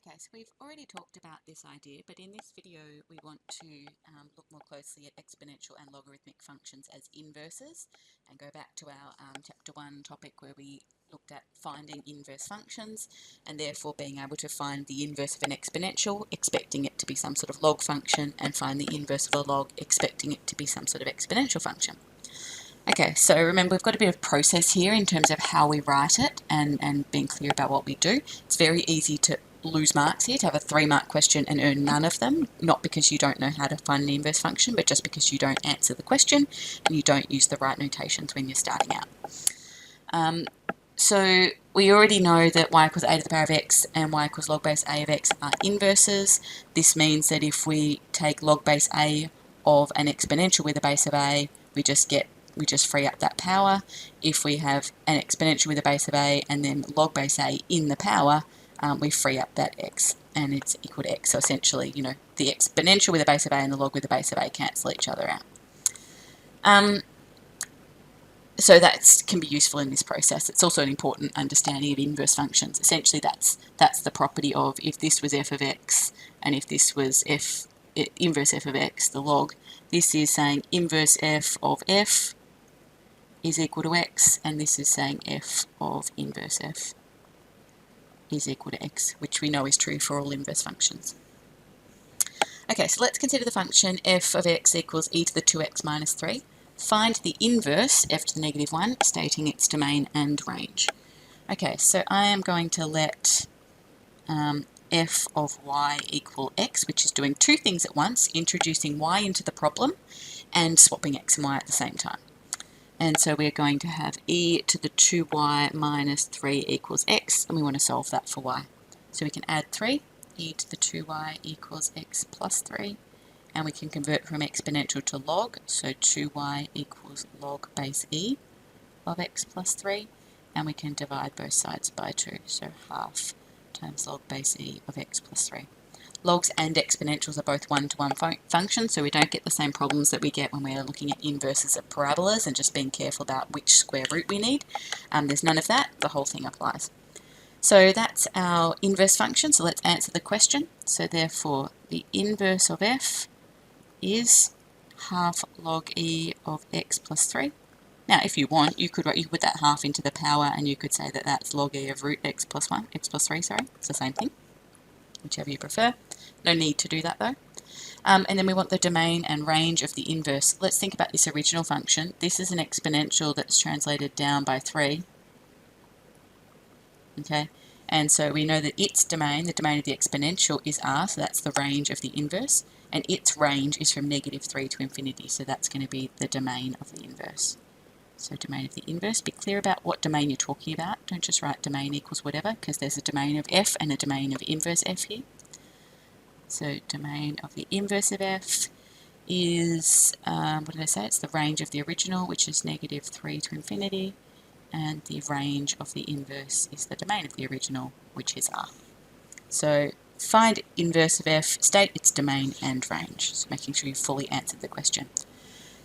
Okay, so we've already talked about this idea, but in this video we want to look more closely at exponential and logarithmic functions as inverses and go back to our chapter 1 topic where we looked at finding inverse functions and therefore being able to find the inverse of an exponential, expecting it to be some sort of log function, and find the inverse of a log, expecting it to be some sort of exponential function. Okay, so remember we've got a bit of process here in terms of how we write it and being clear about what we do. It's very easy to lose marks here, to have a 3-mark question and earn none of them, not because you don't know how to find an inverse function, but just because you don't answer the question and you don't use the right notations when you're starting out. So we already know that y equals a to the power of x and y equals log base a of x are inverses. This means that if we take log base a of an exponential with a base of a, we just free up that power. If we have an exponential with a base of a and then log base a in the power, we free up that x and it's equal to x. So essentially, you know, the exponential with a base of a and the log with a base of a cancel each other out. So that can be useful in this process. It's also an important understanding of inverse functions. Essentially, that's the property of if this was f of x and if this was inverse f of x, the log. This is saying inverse f of f is equal to x, and this is saying f of inverse f is equal to x, which we know is true for all inverse functions. Okay, so let's consider the function f of x equals e to the 2x minus 3. Find the inverse, f to the negative 1, stating its domain and range. Okay, so I am going to let f of y equal x, which is doing two things at once, introducing y into the problem and swapping x and y at the same time. And so we're going to have e to the 2y minus 3 equals x, and we want to solve that for y. So we can add 3, e to the 2y equals x plus 3, and we can convert from exponential to log, so 2y equals log base e of x plus 3, and we can divide both sides by 2, so half times log base e of x plus 3. Logs and exponentials are both one-to-one functions, so we don't get the same problems that we get when we're looking at inverses of parabolas and just being careful about which square root we need. There's none of that, the whole thing applies. So that's our inverse function, so let's answer the question. So therefore, the inverse of f is half log e of x plus 3. Now, if you want, you could put that half into the power and you could say that that's log e of root x plus 3, sorry. It's the same thing, whichever you prefer. No need to do that though. And then we want the domain and range of the inverse. Let's think about this original function. This is an exponential that's translated down by 3. Okay, and so we know that its domain, the domain of the exponential, is r, so that's the range of the inverse, and its range is from negative 3 to infinity, so that's going to be the domain of the inverse. So domain of the inverse, be clear about what domain you're talking about. Don't just write domain equals whatever, because there's a domain of f and a domain of inverse f here. So domain of the inverse of f is, what did I say? It's the range of the original, which is negative 3 to infinity, and the range of the inverse is the domain of the original, which is r. So find inverse of f, state its domain and range, so making sure you fully answered the question.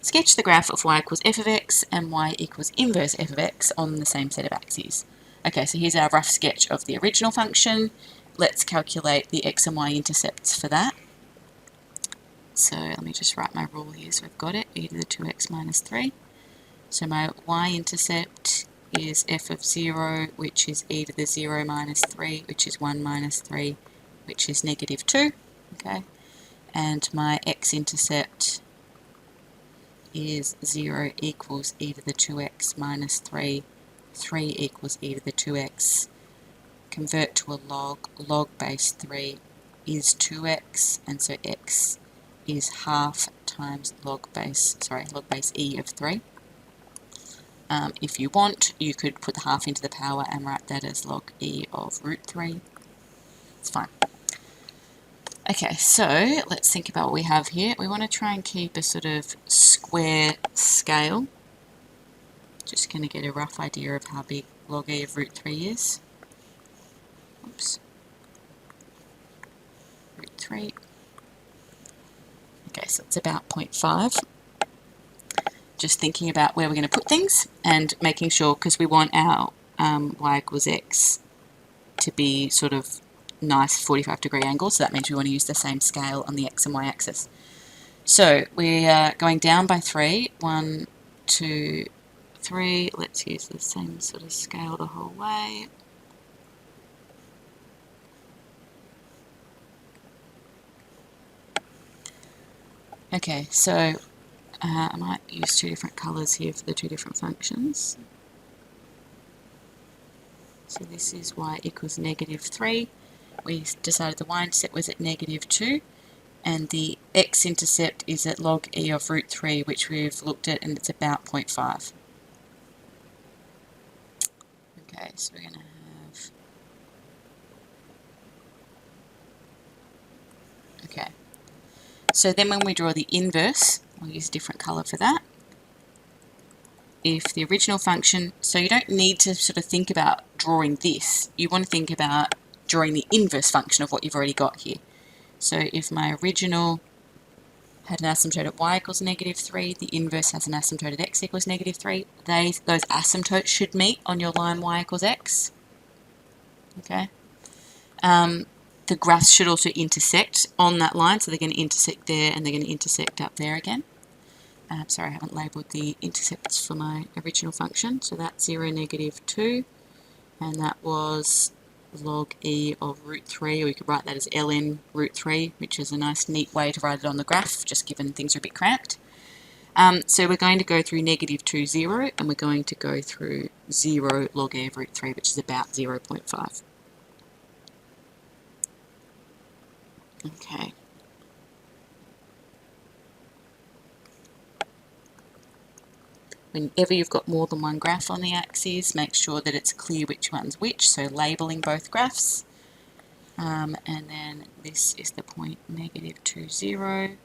Sketch the graph of y equals f of x and y equals inverse f of x on the same set of axes. Okay, so here's our rough sketch of the original function. Let's calculate the x and y intercepts for that. So let me just write my rule here so I've got it, e to the 2x minus 3. So my y-intercept is f of 0, which is e to the 0 minus 3, which is 1 minus 3, which is negative 2. Okay, and my x-intercept is 0 equals e to the 2x minus 3, 3 equals e to the 2x. Convert to a log base 3 is 2x, and so x is half times log base e of 3. If you want, you could put the half into the power and write that as log e of root 3. It's fine. Okay, so let's think about what we have here. We want to try and keep a sort of square scale. Just going to get a rough idea of how big log e of root 3 is. Oops. Root 3. Okay, so it's about 0.5. Just thinking about where we're going to put things and making sure, because we want our y equals x to be sort of nice 45-degree angle, so that means we want to use the same scale on the x and y axis. So we are going down by 3. 1, 2, 3. Let's use the same sort of scale the whole way. Okay, so I might use 2 different colours here for the 2 different functions. So this is y equals -3. We decided the y-intercept was at -2, and the x-intercept is at log e of root 3, which we've looked at, and it's about 0.5. Okay, so we're going to have... Okay. So then when we draw the inverse, I'll use a different colour for that. If the original function, so you don't need to sort of think about drawing this, you want to think about drawing the inverse function of what you've already got here. So if my original had an asymptote at y equals -3, the inverse has an asymptote at x equals -3, those asymptotes should meet on your line y equals x. Okay. The graphs should also intersect on that line, so they're going to intersect there and they're going to intersect up there again. Sorry, I haven't labelled the intercepts for my original function. So that's 0, -2, and that was log e of root 3, or you could write that as ln root 3, which is a nice neat way to write it on the graph, just given things are a bit cramped. So we're going to go through -2, 0, and we're going to go through 0 log e of root 3, which is about 0.5. Okay. Whenever you've got more than one graph on the axis, make sure that it's clear which one's which, so labelling both graphs. And then this is the point -2, 0,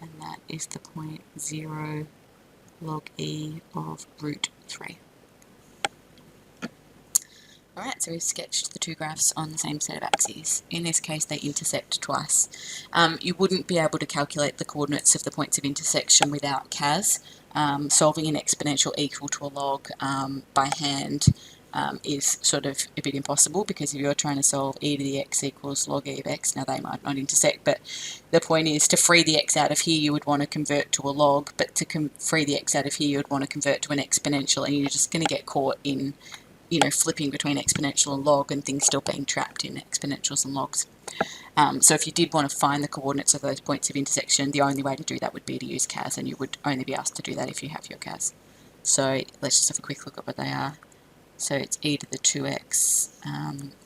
and that is the point 0 log e of root 3. Alright, so we've sketched the 2 graphs on the same set of axes. In this case, they intersect twice. You wouldn't be able to calculate the coordinates of the points of intersection without CAS. Solving an exponential equal to a log by hand is sort of a bit impossible, because if you're trying to solve e to the x equals log e of x, now they might not intersect, but the point is, to free the x out of here you would want to convert to a log, but to free the x out of here you would want to convert to an exponential, and you're just going to get caught in, you know, flipping between exponential and log and things still being trapped in exponentials and logs. So if you did want to find the coordinates of those points of intersection, the only way to do that would be to use CAS, and you would only be asked to do that if you have your CAS. So let's just have a quick look at what they are. So it's e to the 2x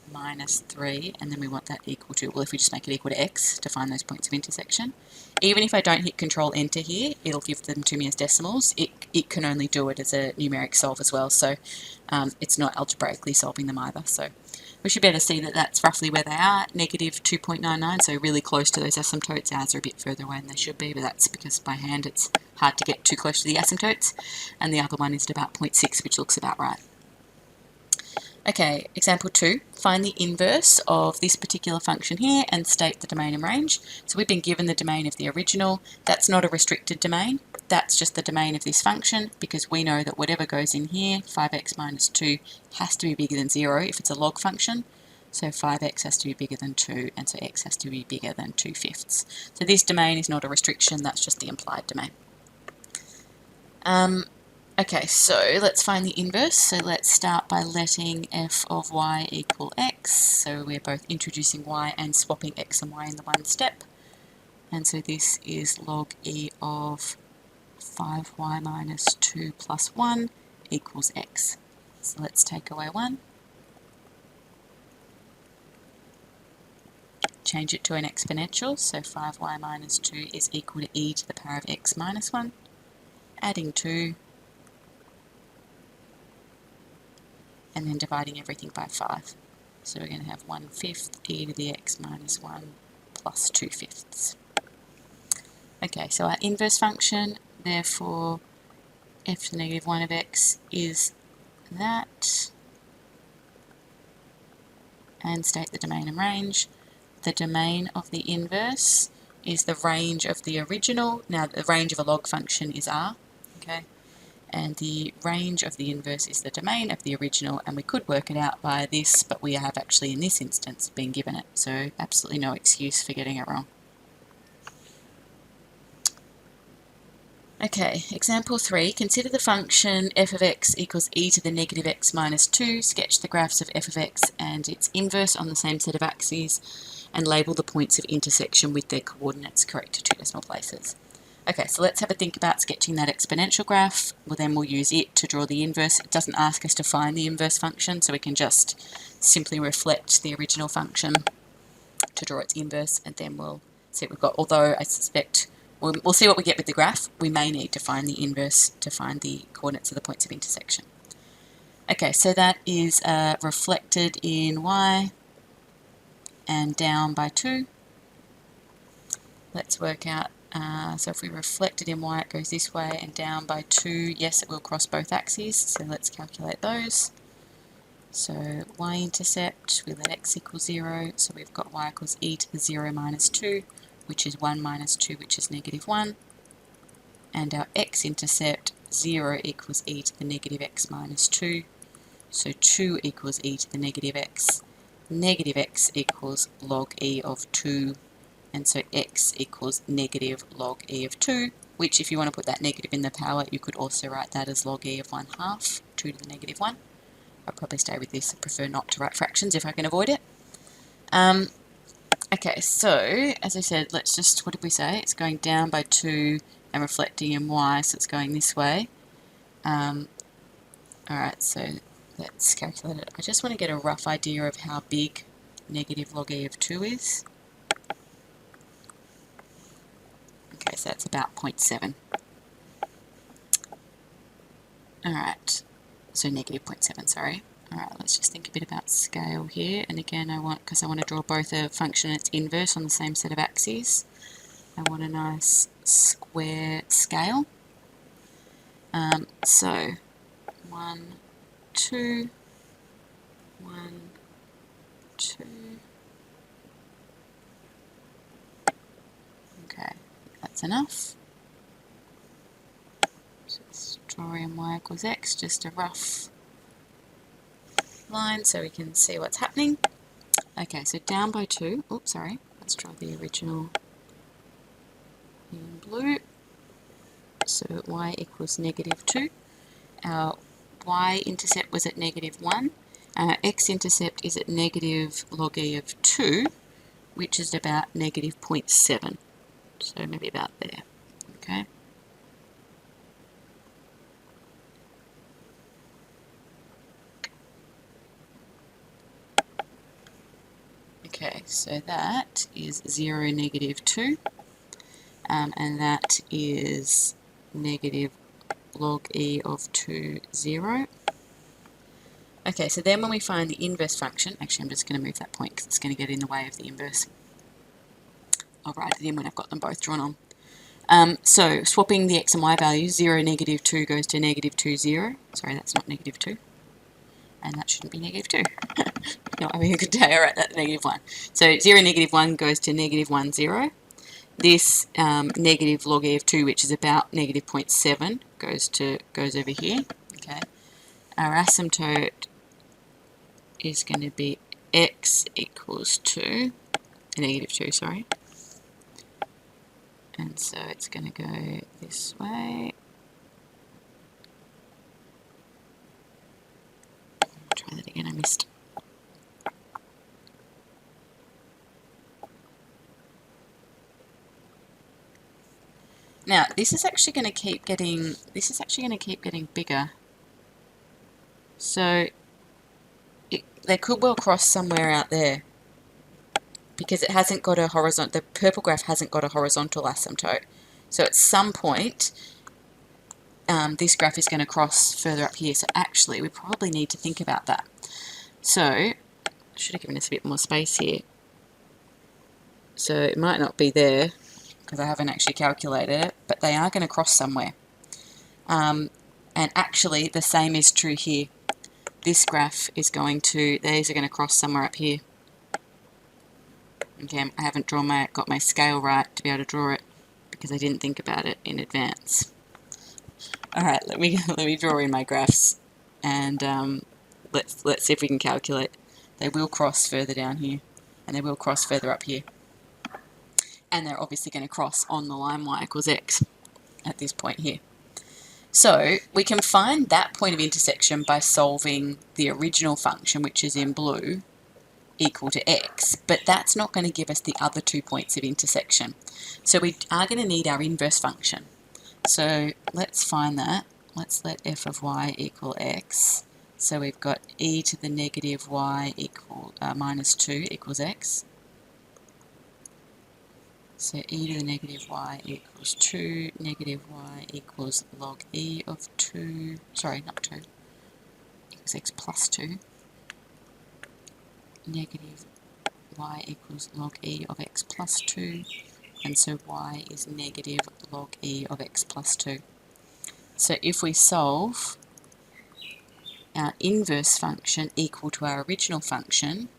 minus 3, and then we want that equal to, well, if we just make it equal to x to find those points of intersection. Even if I don't hit Control Enter here, it'll give them to me as decimals. It can only do it as a numeric solve as well, so it's not algebraically solving them either. So we should be able to see that that's roughly where they are, -2.99, so really close to those asymptotes. Ours are a bit further away than they should be, but that's because by hand it's hard to get too close to the asymptotes. And the other one is at about 0.6, which looks about right. Okay, example 2, find the inverse of this particular function here and state the domain and range. So we've been given the domain of the original. That's not a restricted domain. That's just the domain of this function, because we know that whatever goes in here, 5x minus 2, has to be bigger than 0 if it's a log function. So 5x has to be bigger than 2, and so x has to be bigger than 2/5. So this domain is not a restriction, that's just the implied domain. Okay, so let's find the inverse. So let's start by letting f of y equal x. So we're both introducing y and swapping x and y in the one step. And so this is log e of 5y minus 2 plus 1 equals x. So let's take away 1. Change it to an exponential, so 5y minus 2 is equal to e to the power of x minus 1. Adding 2. And then dividing everything by 5. So we're going to have 1/5 e to the x minus 1 plus 2/5. Okay, so our inverse function, therefore f to the -1 of x is that. And state the domain and range. The domain of the inverse is the range of the original. Now the range of a log function is R. Okay, and the range of the inverse is the domain of the original, and we could work it out by this, but we have actually in this instance been given it, so absolutely no excuse for getting it wrong. Okay, example 3, consider the function f of x equals e to the negative x minus 2, sketch the graphs of f of x and its inverse on the same set of axes, and label the points of intersection with their coordinates correct to 2 decimal places. Okay, so let's have a think about sketching that exponential graph. Well, then we'll use it to draw the inverse. It doesn't ask us to find the inverse function, so we can just simply reflect the original function to draw its inverse, and then we'll see what we've got. Although I suspect we'll see what we get with the graph. We may need to find the inverse to find the coordinates of the points of intersection. Okay, so that is reflected in y and down by 2. Let's work out, so if we reflect it in y, it goes this way, and down by 2, yes, it will cross both axes, so let's calculate those. So y-intercept, we let x equal 0, so we've got y equals e to the 0 minus 2, which is 1 minus 2, which is negative 1. And our x-intercept, 0 equals e to the negative x minus 2, so 2 equals e to the negative x. Negative x equals log e of 2, and so x equals negative log e of 2, which if you want to put that negative in the power, you could also write that as log e of 1/2, 2 to the negative 1. I'll probably stay with this. I prefer not to write fractions if I can avoid it. Okay, so as I said, let's just, what did we say? It's going down by 2 and reflecting in y, so it's going this way. Alright, so let's calculate it. I just want to get a rough idea of how big negative log e of 2 is. Okay, so that's about 0.7. Alright, so negative 0.7, sorry. Alright, let's just think a bit about scale here. And again, because I want to draw both a function and its inverse on the same set of axes, I want a nice square scale. So 1, 2, 1, 2. Okay, that's enough. Just draw in y equals x, just a rough line so we can see what's happening. Okay, so down by 2. Oops, sorry. Let's draw the original in blue. So y equals negative 2. Our y-intercept was at negative 1. And our x-intercept is at negative log e of 2, which is about negative 0.7. So maybe about there. Okay. Okay, so that is 0, negative 2, and that is negative log e of 2, 0. Okay, so then when we find the inverse function, actually I'm just going to move that point because it's going to get in the way of the inverse. I'll write it in when I've got them both drawn on. So swapping the x and y values, 0, negative 2 goes to negative 2, 0. Sorry, that's not negative 2. And that shouldn't be negative 2. Not having a good day, alright, that's negative 1. So 0, negative 1 goes to negative 1, 0. This negative log e of 2, which is about negative 0.7, goes over here. Okay. Our asymptote is going to be x equals to negative 2, sorry. And so it's going to go this way. Try that again, I missed. Now, this is actually going to keep getting bigger. So they could well cross somewhere out there because it hasn't got a horizontal. The purple graph hasn't got a horizontal asymptote. So at some point, this graph is going to cross further up here. So actually, we probably need to think about that. So I should have given us a bit more space here. So it might not be there because I haven't actually calculated it, but they are going to cross somewhere. And actually, the same is true here. This graph is going to, these are going to cross somewhere up here. Okay, I haven't got my scale right to be able to draw it because I didn't think about it in advance. All right, let me draw in my graphs, and let's see if we can calculate. They will cross further down here, and they will cross further up here, and they're obviously going to cross on the line y equals x at this point here. So we can find that point of intersection by solving the original function, which is in blue, equal to x, but that's not going to give us the other 2 points of intersection. So we are going to need our inverse function. So let's find that. Let's let f of y equal x. So we've got e to the negative y equal minus 2 equals x. So e to the negative y equals 2, negative y equals log e of 2, sorry, not 2, equals x plus 2. Negative y equals log e of x plus 2, and so y is negative log e of x plus 2. So if we solve our inverse function equal to our original function,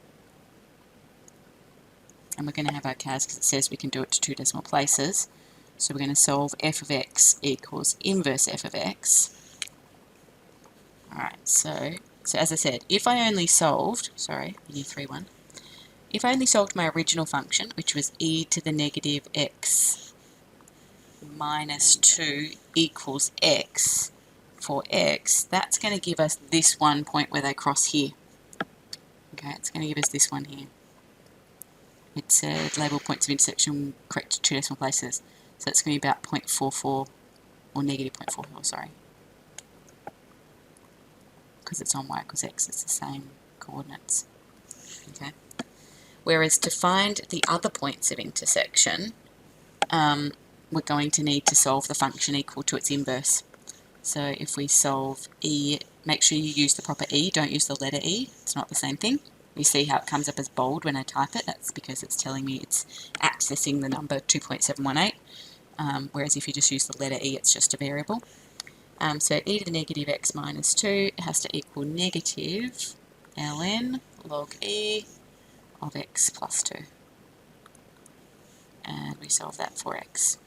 and we're going to have our CAS because it says we can do it to 2 decimal places, so we're going to solve f of x equals inverse f of x. Alright, so as I said, if I only solved, sorry, year 3-1, if I only solved my original function, which was e to the negative x minus 2 equals x for x, that's going to give us this one point where they cross here. Okay, it's going to give us this one here. It said label points of intersection correct to 2 decimal places. So it's going to be about 0.44 or negative 0.44, sorry. Because it's on y equals x, it's the same coordinates. Okay. Whereas to find the other points of intersection, we're going to need to solve the function equal to its inverse. So if we solve e, make sure you use the proper e, don't use the letter e, it's not the same thing. You see how it comes up as bold when I type it, that's because it's telling me it's accessing the number 2.718, whereas if you just use the letter e, it's just a variable. So e to the negative x minus 2 has to equal negative ln log e of x plus 2. And we solve that for x.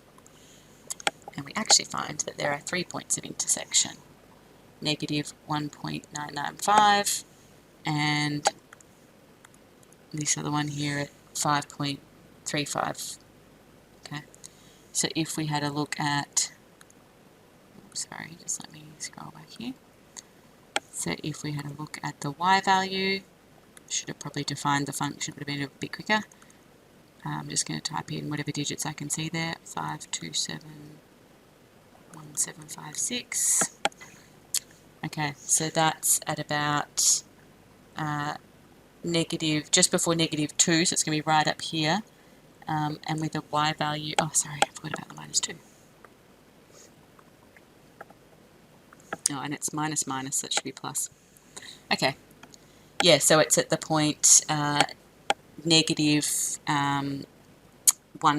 And we actually find that there are 3 points of intersection. Negative 1.995 and this other one here at 5.35. Okay, so if we had a look at, sorry, just let me scroll back here. So if we had a look at the y value, should have probably defined the function, would have been a bit quicker. I'm just going to type in whatever digits I can see there, 5271756. Okay, so that's at about negative, just before negative 2, so it's going to be right up here. And with a y value, oh sorry, I forgot about the minus 2. Oh, and it's minus minus, so it should be plus. Okay, yeah, so it's at the point negative 1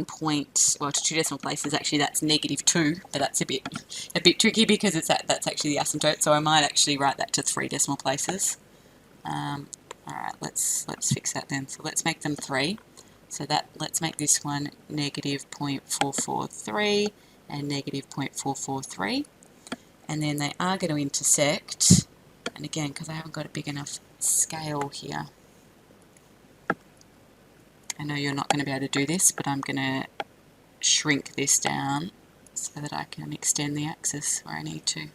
point, well, to 2 decimal places, actually that's negative 2, but that's a bit tricky because it's that's actually the asymptote, so I might actually write that to 3 decimal places. Alright, let's fix that then. So let's make them 3. So that, let's make this one negative 0.443 and negative 0.443. And then they are going to intersect, and again, because I haven't got a big enough scale here, I know you're not going to be able to do this, but I'm going to shrink this down so that I can extend the axis where I need to.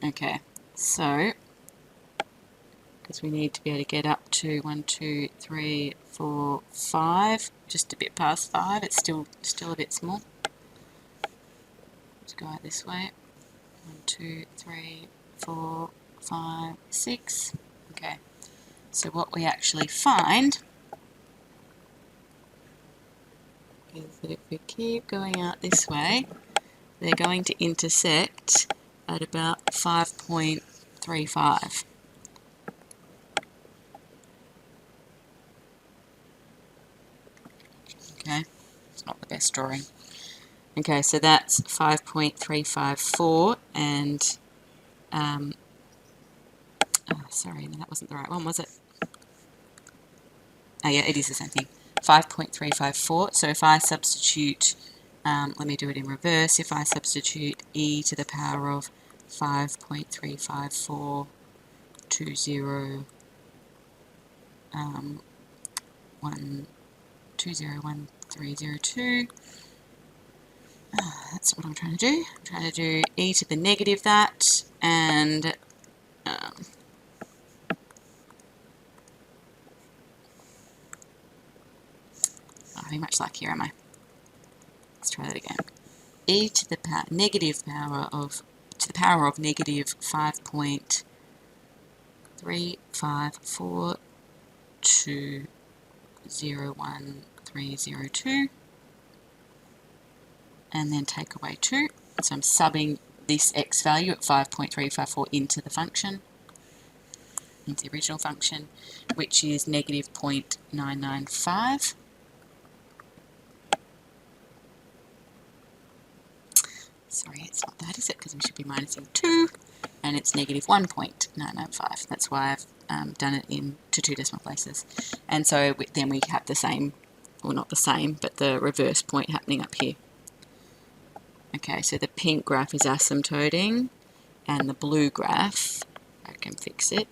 Okay, so because we need to be able to get up to 1, 2, 3, 4, 5, just a bit past 5, it's still a bit small. Let's go out this way. 1, 2, 3, 4, 5, 6. Okay, so what we actually find is that if we keep going out this way, they're going to intersect at about 5.35. Okay, it's not the best drawing. Okay, so that's 5.354 and, sorry, no, that wasn't the right one, was it? yeah, it is the same thing. 5.354. So if I substitute, let me do it in reverse. If I substitute e to the power of 5.354 to 0, 201,302. That's what I'm trying to do. I'm trying to do e to the negative that, and not having much luck here, am I? Let's try that again. E to the power of negative 5.354 to 01302, and then take away 2. So I'm subbing this x value at 5.354 into the function, into the original function, which is negative 0.995. Sorry, it's not that, is it? Because we should be minusing 2, and it's negative 1.995. That's why I've done it into 2 decimal places. And so then we have the same, well, not the same, but the reverse point happening up here. Okay, so the pink graph is asymptoting, and the blue graph, I can fix it.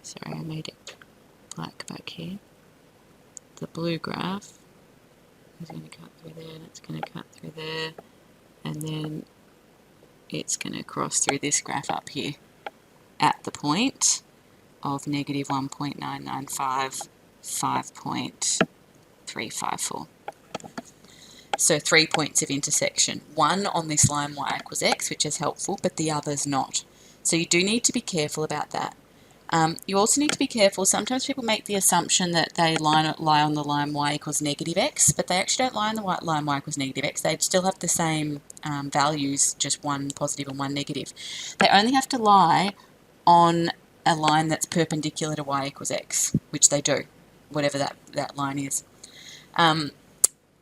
Sorry, I made it black back here. The blue graph is going to cut through there, and it's going to cut through there, and then it's going to cross through this graph up here at the point of negative 1.995, 5.354. So 3 points of intersection. One on this line y equals x, which is helpful, but the other's not. So you do need to be careful about that. You also need to be careful. Sometimes people make the assumption that they lie on the line y equals negative x, but they actually don't lie on the line y equals negative x. They still have the same values, just one positive and one negative. They only have to lie on a line that's perpendicular to y equals x, which they do, whatever that line is.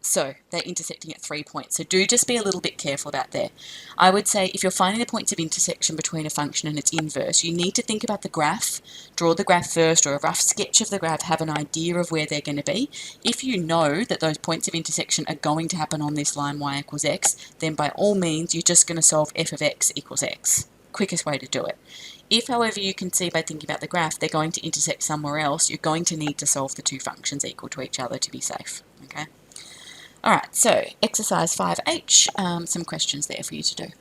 So they're intersecting at 3 points. So do just be a little bit careful about there. I would say if you're finding the points of intersection between a function and its inverse, you need to think about the graph, draw the graph first, or a rough sketch of the graph, have an idea of where they're going to be. If you know that those points of intersection are going to happen on this line y equals x, then by all means you're just going to solve f of x equals x. Quickest way to do it. If, however, you can see by thinking about the graph, they're going to intersect somewhere else, you're going to need to solve the two functions equal to each other to be safe. Okay. All right, so exercise 5H, some questions there for you to do.